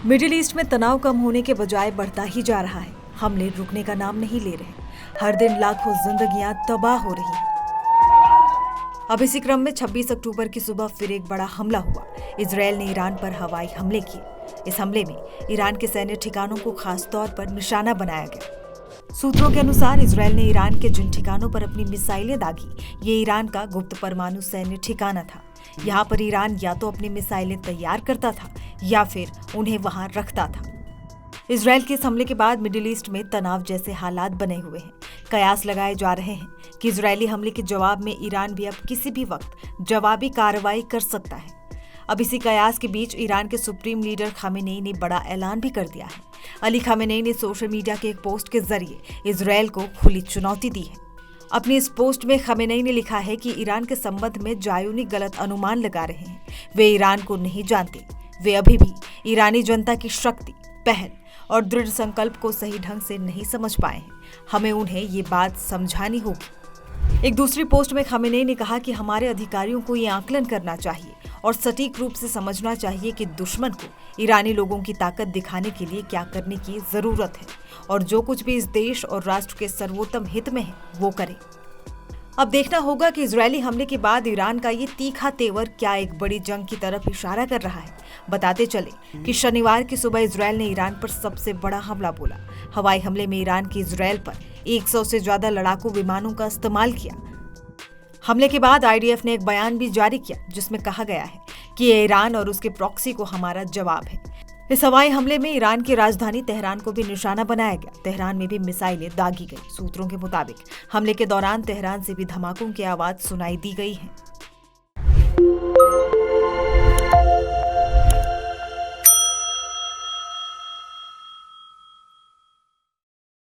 Middle east में तनाव कम होने के बजाय बढ़ता ही जा रहा है। हमले रुकने का नाम नहीं ले रहे। हर दिन लाखों जिंदगियां तबाह हो रही हैं। अब इसी क्रम में 26 अक्टूबर की सुबह फिर एक बड़ा हमला हुआ। इजरायल ने ईरान पर हवाई हमले किए। इस हमले में ईरान के सैन्य ठिकानों को खास तौर पर निशाना बनाया गया। सूत्रों के अनुसार इजरायल ने ईरान के जिन ठिकानों पर अपनी मिसाइलें दागी, ये ईरान का गुप्त परमाणु सैन्य ठिकाना था। यहाँ पर ईरान या तो अपनी मिसाइलें तैयार करता था या फिर उन्हें वहां रखता था। इजरायल के इस हमले के बाद मिडिल ईस्ट में तनाव जैसे हालात बने हुए हैं। कयास लगाए जा रहे हैं कि इजरायली हमले के जवाब में ईरान भी अब किसी भी वक्त जवाबी कार्रवाई कर सकता है। अब इसी कयास के बीच ईरान के सुप्रीम लीडर खामेनेई ने बड़ा ऐलान भी कर दिया है। अली खामेनेई ने सोशल मीडिया के एक पोस्ट के जरिए इजरायल को खुली चुनौती दी है। अपनी इस पोस्ट में खामेनेई ने लिखा है कि ईरान के संबंध में जायोनी गलत अनुमान लगा रहे हैं। वे ईरान को नहीं जानते। वे अभी भी ईरानी जनता की शक्ति, पहल और दृढ़ संकल्प को सही ढंग से नहीं समझ पाए हैं। हमें उन्हें ये बात समझानी होगी। एक दूसरी पोस्ट में खामेनेई ने कहा कि हमारे अधिकारियों को ये आकलन करना चाहिए और सटीक रूप से समझना चाहिए कि दुश्मन को ईरानी लोगों की ताकत दिखाने के लिए क्या करने की जरूरत है और जो कुछ भी इस देश और राष्ट्र के सर्वोत्तम हित में है वो करे। अब देखना होगा कि इजरायली हमले के बाद ईरान का ये तीखा तेवर क्या एक बड़ी जंग की तरफ इशारा कर रहा है। बताते चले कि शनिवार की सुबह इजरायल ने ईरान पर सबसे बड़ा हमला बोला। हवाई हमले में ईरान की इजरायल पर 100 से ज्यादा लड़ाकू विमानों का इस्तेमाल किया। हमले के बाद आईडीएफ ने एक बयान भी जारी किया जिसमें कहा गया है कि ये ईरान और उसके प्रॉक्सी को हमारा जवाब है। इस हवाई हमले में ईरान की राजधानी तेहरान को भी निशाना बनाया गया। तेहरान में भी मिसाइलें दागी गई। सूत्रों के मुताबिक हमले के दौरान तेहरान से भी धमाकों की आवाज सुनाई दी गई है।